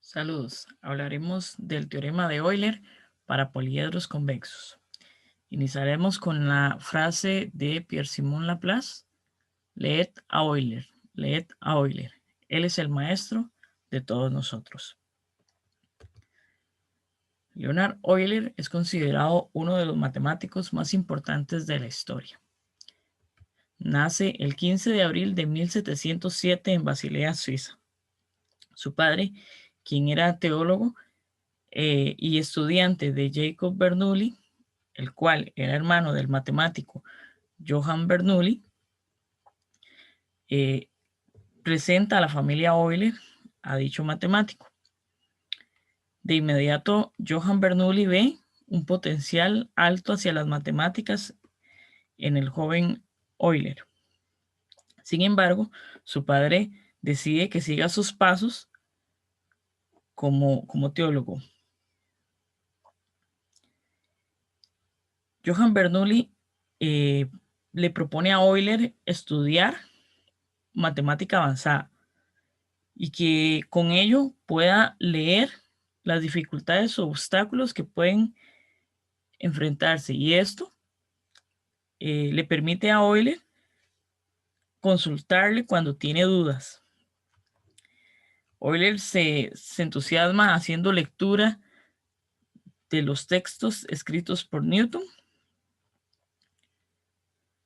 Saludos. Hablaremos del teorema de Euler para poliedros convexos. Iniciaremos con la frase de Pierre-Simon Laplace: leed a Euler, leed a Euler. Él es el maestro de todos nosotros. Leonard Euler es considerado uno de los matemáticos más importantes de la historia. Nace el 15 de abril de 1707 en Basilea, Suiza. Su padre, quien era teólogo y estudiante de Jacob Bernoulli, el cual era hermano del matemático Johann Bernoulli, presenta a la familia Euler a dicho matemático. De inmediato, Johann Bernoulli ve un potencial alto hacia las matemáticas en el joven Euler. Sin embargo, su padre decide que siga sus pasos como teólogo. Johann Bernoulli le propone a Euler estudiar matemática avanzada y que con ello pueda leer las dificultades o obstáculos que pueden enfrentarse, y esto le permite a Euler consultarle cuando tiene dudas. Euler se entusiasma haciendo lectura de los textos escritos por Newton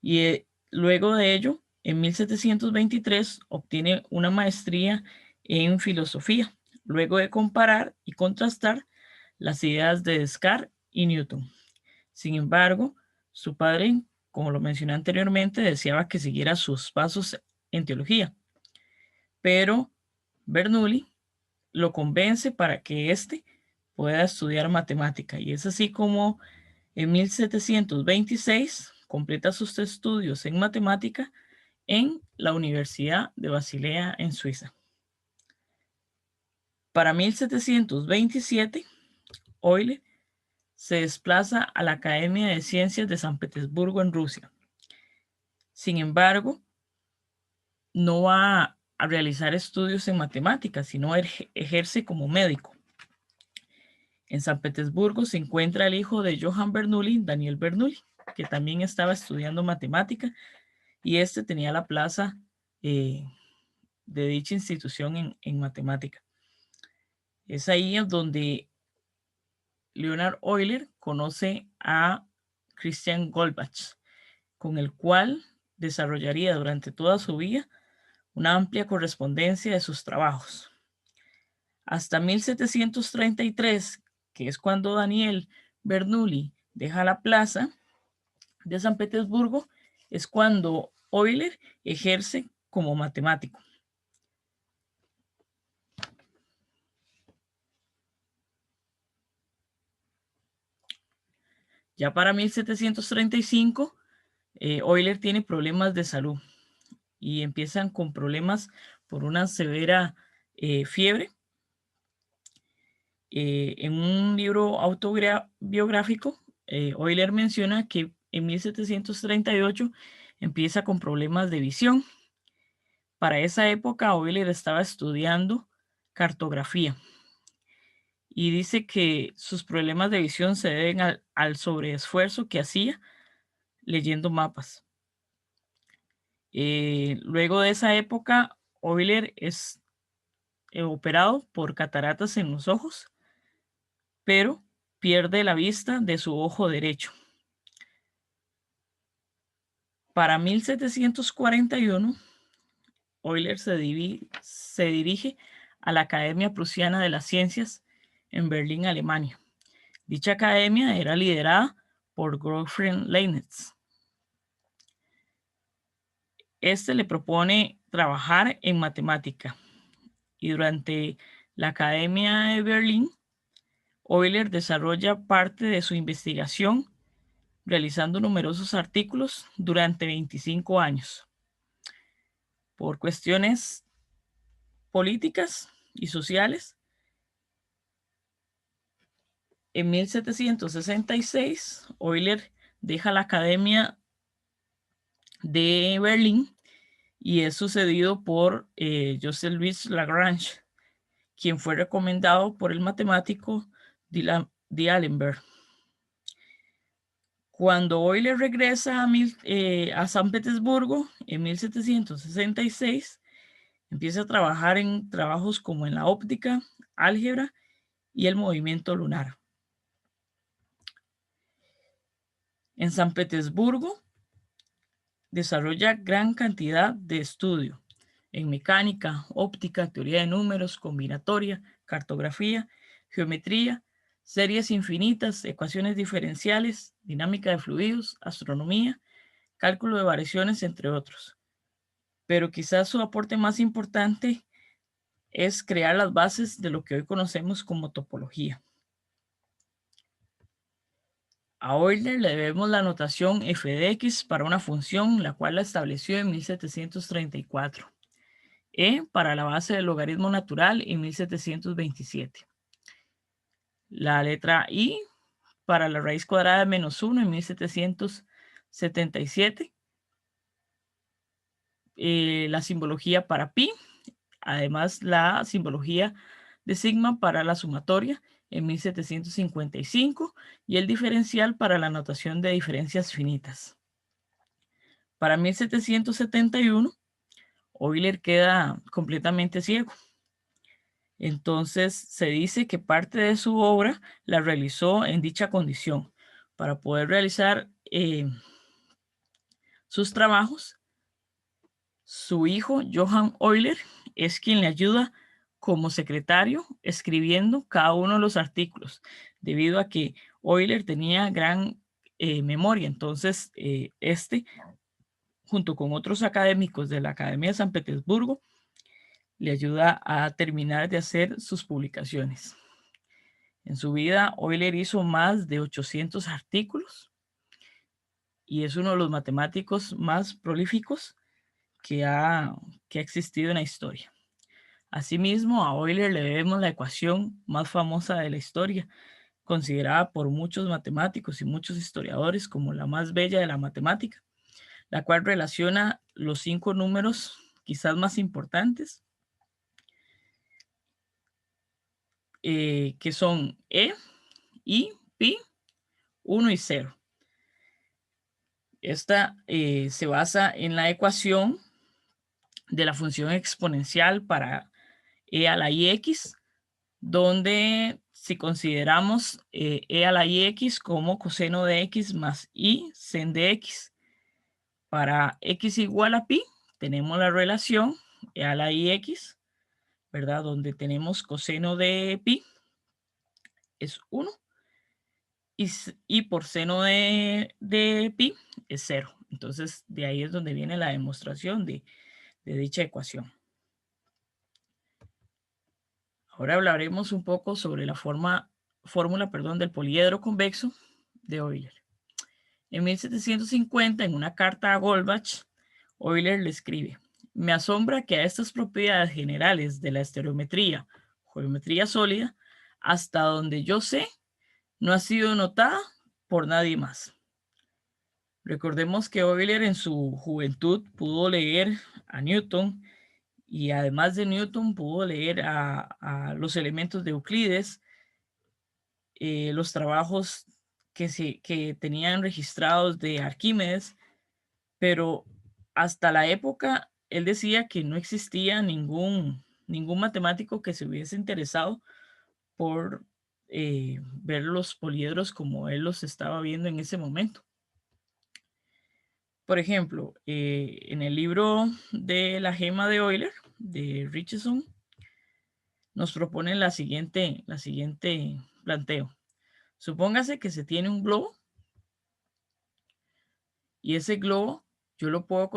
y luego de ello, en 1723, obtiene una maestría en filosofía, luego de comparar y contrastar las ideas de Descartes y Newton. Sin embargo, su padre, como lo mencioné anteriormente, deseaba que siguiera sus pasos en teología, pero Bernoulli lo convence para que éste pueda estudiar matemática, y es así como en 1726 completa sus estudios en matemática en la Universidad de Basilea en Suiza. Para 1727, Euler se desplaza a la Academia de Ciencias de San Petersburgo en Rusia. Sin embargo, no va a realizar estudios en matemáticas, sino ejerce como médico. En San Petersburgo se encuentra el hijo de Johann Bernoulli, Daniel Bernoulli, que también estaba estudiando matemática, y este tenía la plaza de dicha institución en matemática. Es ahí donde Leonard Euler conoce a Christian Goldbach, con el cual desarrollaría durante toda su vida una amplia correspondencia de sus trabajos. Hasta 1733, que es cuando Daniel Bernoulli deja la plaza de San Petersburgo, es cuando Euler ejerce como matemático. Ya para 1735, Euler tiene problemas de salud y empiezan con problemas por una severa fiebre. En un libro autobiográfico, Euler menciona que en 1738 empieza con problemas de visión. Para esa época, Euler estaba estudiando cartografía y dice que sus problemas de visión se deben al sobreesfuerzo que hacía leyendo mapas. Luego de esa época, Euler es operado por cataratas en los ojos, pero pierde la vista de su ojo derecho. Para 1741, Euler se dirige a la Academia Prusiana de las Ciencias en Berlín, Alemania. Dicha academia era liderada por Gottfried Leibniz. Este le propone trabajar en matemática, y durante la Academia de Berlín, Euler desarrolla parte de su investigación realizando numerosos artículos durante 25 años. Por cuestiones políticas y sociales, en 1766, Euler deja la Academia de Berlín y es sucedido por Joseph Louis Lagrange, quien fue recomendado por el matemático D'Alembert. Cuando Euler regresa a San Petersburgo en 1766, empieza a trabajar en trabajos como en la óptica, álgebra y el movimiento lunar. En San Petersburgo desarrolla gran cantidad de estudio en mecánica, óptica, teoría de números, combinatoria, cartografía, geometría, series infinitas, ecuaciones diferenciales, dinámica de fluidos, astronomía, cálculo de variaciones, entre otros. Pero quizás su aporte más importante es crear las bases de lo que hoy conocemos como topología. A Euler le debemos la notación f de x para una función, la cual la estableció en 1734. E para la base del logaritmo natural en 1727. La letra I para la raíz cuadrada de menos 1 en 1777. La simbología para pi, además la simbología de sigma para la sumatoria en 1755 y el diferencial para la notación de diferencias finitas. Para 1771, Euler queda completamente ciego. Entonces se dice que parte de su obra la realizó en dicha condición. Para poder realizar sus trabajos, su hijo Johann Euler es quien le ayuda como secretario escribiendo cada uno de los artículos, debido a que Euler tenía gran memoria. Entonces, junto con otros académicos de la Academia de San Petersburgo, le ayuda a terminar de hacer sus publicaciones. En su vida, Euler hizo más de 800 artículos y es uno de los matemáticos más prolíficos que ha existido en la historia. Asimismo, a Euler le debemos la ecuación más famosa de la historia, considerada por muchos matemáticos y muchos historiadores como la más bella de la matemática, la cual relaciona los 5 números quizás más importantes, que son E, I, Pi, 1 y 0. Esta se basa en la ecuación de la función exponencial para e a la ix, donde si consideramos e a la ix como coseno de x más i sen de x, para x igual a pi, tenemos la relación e a la ix, ¿verdad? Donde tenemos coseno de pi es 1 y por seno de pi es 0. Entonces, de ahí es donde viene la demostración de dicha ecuación. Ahora hablaremos un poco sobre la fórmula del poliedro convexo de Euler. En 1750, en una carta a Goldbach, Euler le escribe: me asombra que a estas propiedades generales de la estereometría, geometría sólida, hasta donde yo sé, no ha sido notada por nadie más. Recordemos que Euler en su juventud pudo leer a Newton y además de Newton pudo leer a los elementos de Euclides, los trabajos que tenían registrados de Arquímedes, pero hasta la época él decía que no existía ningún matemático que se hubiese interesado por ver los poliedros como él los estaba viendo en ese momento. Por ejemplo, en el libro de la gema de Euler, de Richardson, nos propone la siguiente planteo. Supóngase que se tiene un globo y ese globo yo lo puedo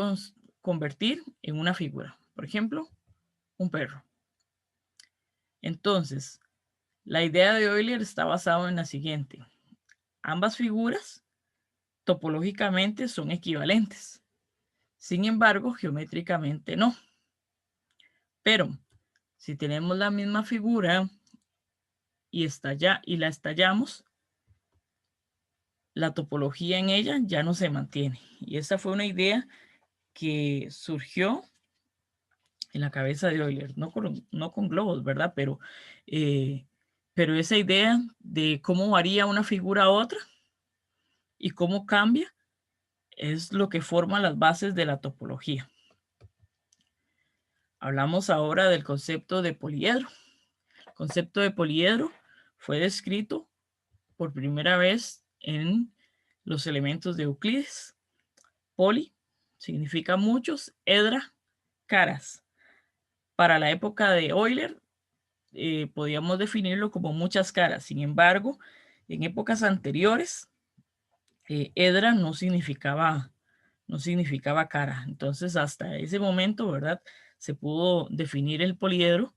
convertir en una figura. Por ejemplo, un perro. Entonces, la idea de Euler está basada en la siguiente. Ambas figuras topológicamente son equivalentes. Sin embargo, geométricamente no. Pero si tenemos la misma figura y la estallamos, la topología en ella ya no se mantiene. Y esa fue una idea que surgió en la cabeza de Euler, no con globos, ¿verdad? Pero esa idea de cómo varía una figura a otra y cómo cambia es lo que forma las bases de la topología. Hablamos ahora del concepto de poliedro. El concepto de poliedro fue descrito por primera vez en los elementos de Euclides. Poli significa muchos, edra, caras. Para la época de Euler, podíamos definirlo como muchas caras. Sin embargo, en épocas anteriores, edra no significaba cara. Entonces, hasta ese momento, ¿verdad? Se pudo definir el poliedro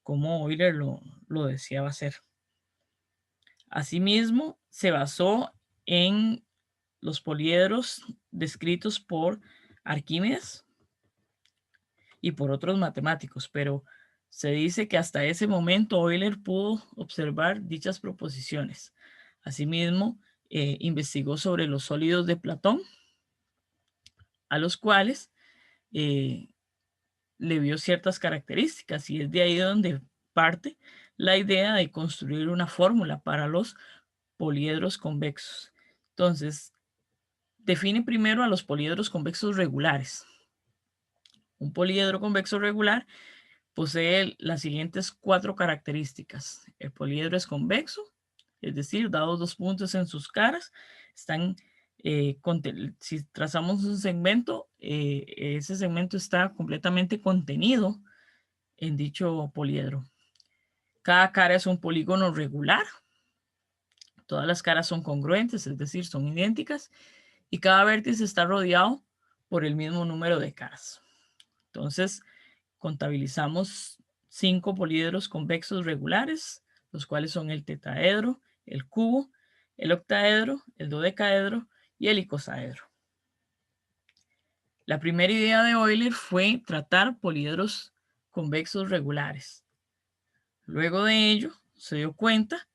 como Euler lo deseaba hacer. Asimismo, se basó en los poliedros descritos por Arquímedes y por otros matemáticos, pero se dice que hasta ese momento Euler pudo observar dichas proposiciones. Asimismo, investigó sobre los sólidos de Platón, a los cuales le vio ciertas características, y es de ahí donde parte la idea de construir una fórmula para los poliedros convexos. Entonces, define primero a los poliedros convexos regulares. Un poliedro convexo regular posee las siguientes 4 características. El poliedro es convexo, es decir, dados 2 puntos en sus caras, están, si trazamos un segmento, ese segmento está completamente contenido en dicho poliedro. Cada cara es un polígono regular. Todas las caras son congruentes, es decir, son idénticas, y cada vértice está rodeado por el mismo número de caras. Entonces, contabilizamos 5 poliedros convexos regulares, los cuales son el tetraedro, el cubo, el octaedro, el dodecaedro y el icosaedro. La primera idea de Euler fue tratar poliedros convexos regulares. Luego de ello, se dio cuenta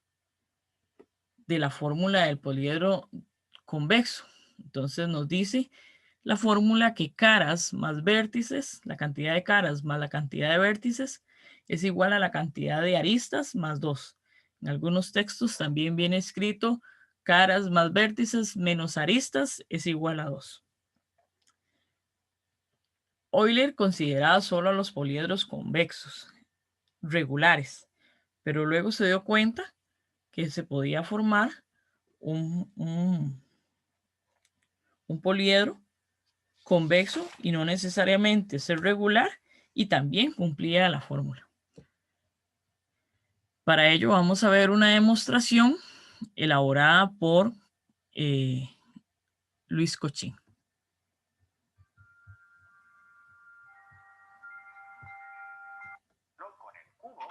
de la fórmula del poliedro convexo. Entonces nos dice la fórmula que caras más vértices, la cantidad de caras más la cantidad de vértices, es igual a la cantidad de aristas más 2. En algunos textos también viene escrito caras más vértices menos aristas es igual a 2. Euler consideraba solo a los poliedros convexos, regulares, pero luego se dio cuenta que se podía formar un poliedro convexo y no necesariamente ser regular, y también cumplía la fórmula. Para ello vamos a ver una demostración elaborada por Luis Cochín. Con el cubo,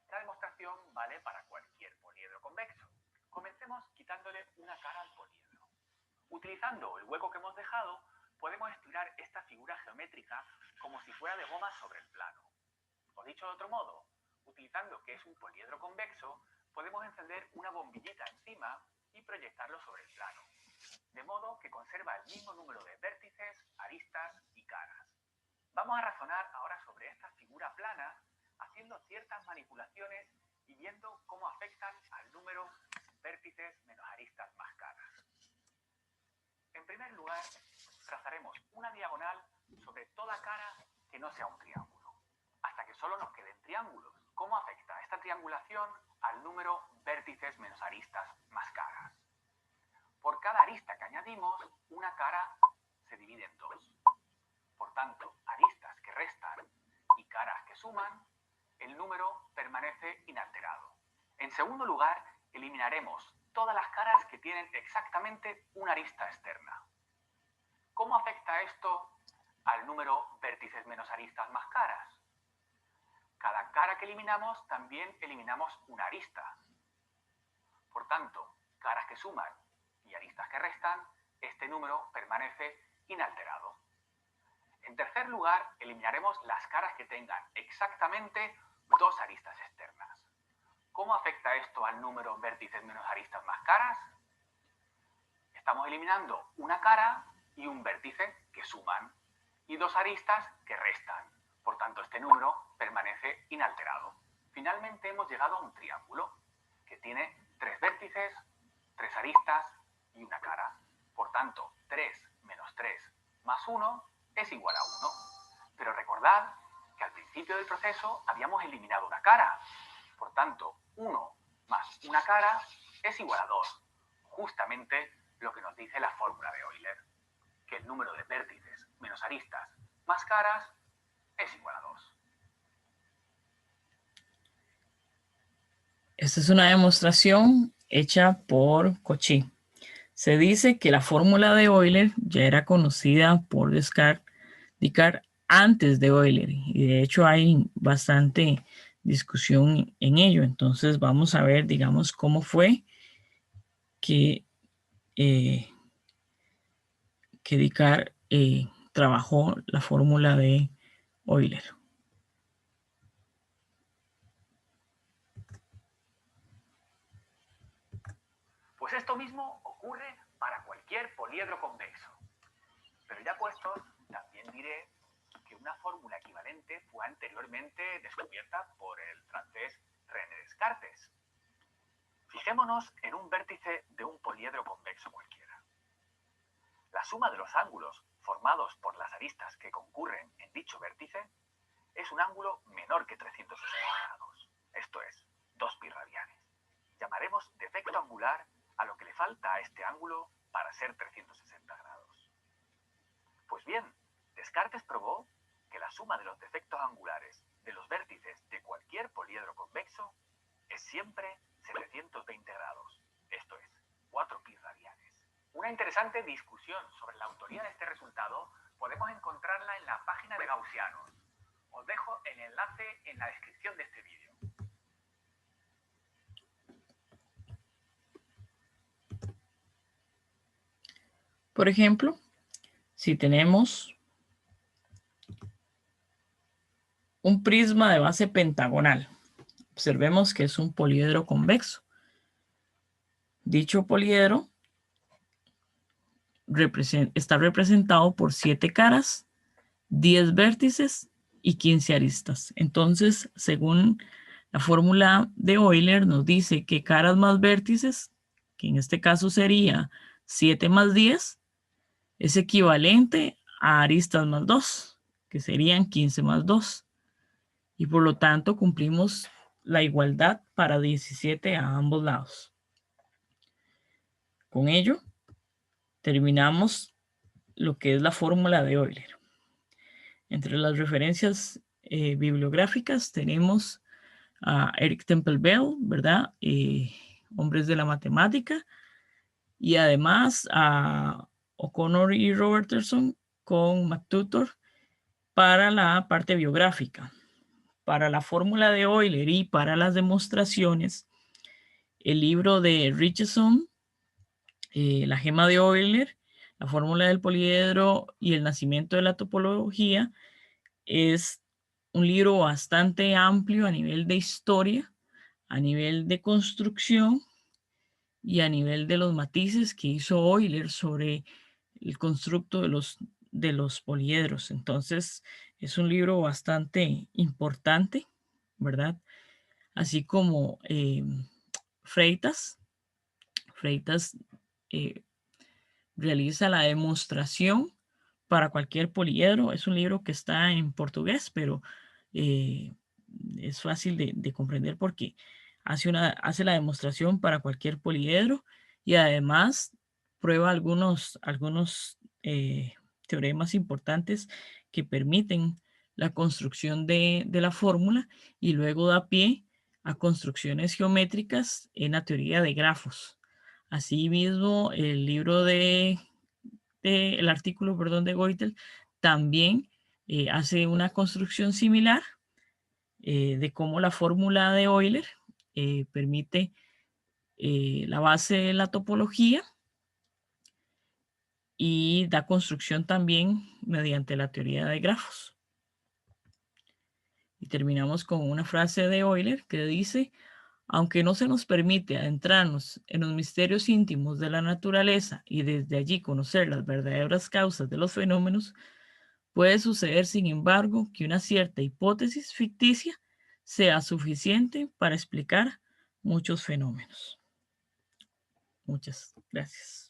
la demostración vale para cualquier poliedro convexo. Comencemos quitándole una cara al poliedro. Utilizando el hueco que hemos dejado, podemos estirar esta figura geométrica como si fuera de goma sobre el plano. O dicho de otro modo, utilizando que es un poliedro convexo, podemos encender una bombillita encima y proyectarlo sobre el plano, de modo que conserva el mismo número de vértices, aristas y caras. Vamos a razonar ahora sobre esta figura plana, haciendo ciertas manipulaciones y viendo cómo afectan al número vértices menos aristas más caras. En primer lugar, trazaremos una diagonal sobre toda cara que no sea un triángulo, hasta que solo nos queden triángulos. ¿Cómo afecta esta triangulación al número vértices menos aristas más caras? Por cada arista que añadimos, una cara se divide en 2. Por tanto, aristas que restan y caras que suman, el número permanece inalterado. En segundo lugar, eliminaremos todas las caras que tienen exactamente una arista externa. ¿Cómo afecta esto al número vértices menos aristas más caras? Cada cara que eliminamos, también eliminamos una arista. Por tanto, caras que suman y aristas que restan, este número permanece inalterado. En tercer lugar, eliminaremos las caras que tengan exactamente 2 aristas externas. ¿Cómo afecta esto al número vértices menos aristas más caras? Estamos eliminando una cara y un vértice que suman y 2 aristas que restan. Por tanto, este número permanece inalterado. Finalmente hemos llegado a un triángulo que tiene 3 vértices, 3 aristas y una cara. Por tanto, 3 menos 3 más 1 es igual a 1. Pero recordad que al principio del proceso habíamos eliminado una cara. Por tanto, 1 más una cara es igual a 2. Justamente lo que nos dice la fórmula de Euler, que el número de vértices menos aristas más caras es igual a 2. Esta es una demostración hecha por Cauchy. Se dice que la fórmula de Euler ya era conocida por Descartes antes de Euler, y de hecho hay bastante discusión en ello. Entonces vamos a ver, digamos, cómo fue que Descartes trabajó la fórmula de Euler. Pues esto mismo ocurre para cualquier poliedro convexo. Pero ya puestos, también diré que una fórmula equivalente fue anteriormente descubierta por el francés René Descartes. Fijémonos en un vértice de un poliedro convexo cualquiera. La suma de los ángulos formados por las aristas que concurren en dicho vértice es un ángulo menor que 360 grados, esto es, 2 pi radianes. Llamaremos defecto angular a lo que le falta a este ángulo para ser 360 grados. Pues bien, Descartes probó que la suma de los defectos angulares de los vértices de cualquier poliedro convexo es siempre 720 grados, esto es, 4 pi radianes. Una interesante discusión sobre la autoría de este resultado podemos encontrarla en la página de Gaussianos. Os dejo el enlace en la descripción de este vídeo. Por ejemplo, si tenemos un prisma de base pentagonal, observemos que es un poliedro convexo. Dicho poliedro está representado por 7 caras, 10 vértices y 15 aristas. Entonces, según la fórmula de Euler, nos dice que caras más vértices, que en este caso sería 7 más 10, es equivalente a aristas más 2, que serían 15 más 2. Y por lo tanto cumplimos la igualdad para 17 a ambos lados. Con ello, terminamos lo que es la fórmula de Euler. Entre las referencias bibliográficas tenemos a Eric Temple Bell, ¿verdad? Hombres de la matemática, y además a O'Connor y Robertson con McTutor para la parte biográfica. Para la fórmula de Euler y para las demostraciones, el libro de Richardson, La gema de Euler, la fórmula del poliedro y el nacimiento de la topología, es un libro bastante amplio a nivel de historia, a nivel de construcción y a nivel de los matices que hizo Euler sobre el constructo de los poliedros. Entonces, es un libro bastante importante, ¿verdad? Así como Freitas realiza la demostración para cualquier poliedro. Es un libro que está en portugués, pero es fácil de comprender porque hace la demostración para cualquier poliedro y además prueba algunos teoremas importantes que permiten la construcción de la fórmula y luego da pie a construcciones geométricas en la teoría de grafos. Asimismo, el libro el artículo, perdón, de Goethel también hace una construcción similar de cómo la fórmula de Euler permite la base de la topología y da construcción también mediante la teoría de grafos. Y terminamos con una frase de Euler que dice: aunque no se nos permite adentrarnos en los misterios íntimos de la naturaleza y desde allí conocer las verdaderas causas de los fenómenos, Puede suceder, sin embargo, que una cierta hipótesis ficticia sea suficiente para explicar muchos fenómenos. Muchas gracias.